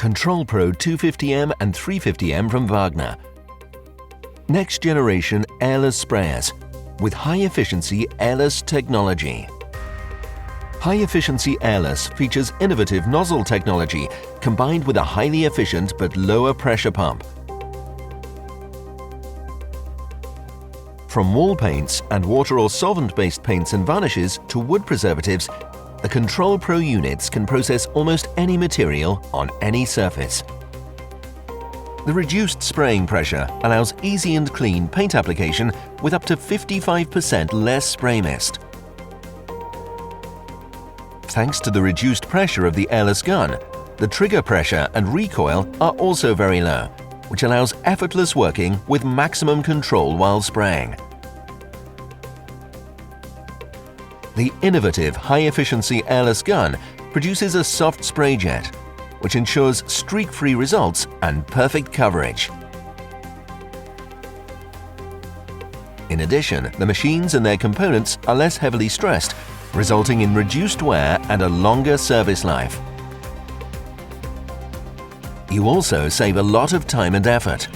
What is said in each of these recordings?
Control Pro 250M and 350M from Wagner. Next generation airless sprayers with high efficiency airless technology. High Efficiency Airless features innovative nozzle technology combined with a highly efficient but lower pressure pump. From wall paints and water or solvent-based paints and varnishes to wood preservatives, the Control Pro units can process almost any material on any surface. The reduced spraying pressure allows easy and clean paint application with up to 55% less spray mist. Thanks to the reduced pressure of the airless gun, the trigger pressure and recoil are also very low, which allows effortless working with maximum control while spraying. The innovative high-efficiency airless gun produces a soft spray jet, which ensures streak-free results and perfect coverage. In addition, the machines and their components are less heavily stressed, resulting in reduced wear and a longer service life. You also save a lot of time and effort.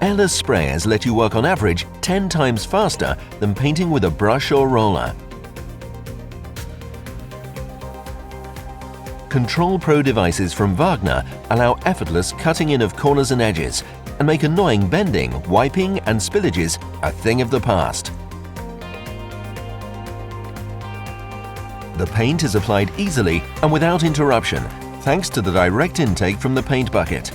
Airless sprayers let you work on average 10 times faster than painting with a brush or roller. Control Pro devices from Wagner allow effortless cutting in of corners and edges and make annoying bending, wiping and spillages a thing of the past. The paint is applied easily and without interruption thanks to the direct intake from the paint bucket.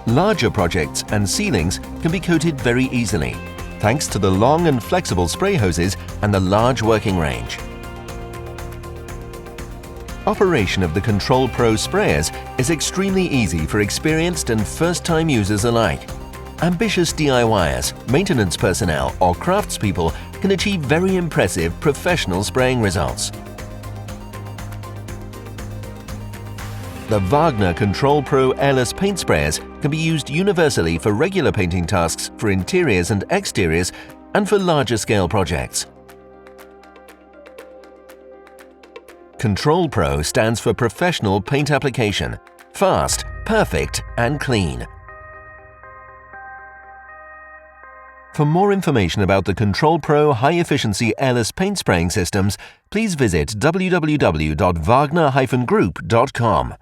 Larger projects and ceilings can be coated very easily thanks to the long and flexible spray hoses and the large working range. Operation of the Control Pro sprayers is extremely easy for experienced and first-time users alike. Ambitious DIYers, maintenance personnel or craftspeople can achieve very impressive professional spraying results. The Wagner Control Pro airless paint sprayers can be used universally for regular painting tasks for interiors and exteriors and for larger scale projects. Control Pro stands for professional paint application, fast, perfect and clean. For more information about the Control Pro high-efficiency airless paint spraying systems, please visit www.wagner-group.com.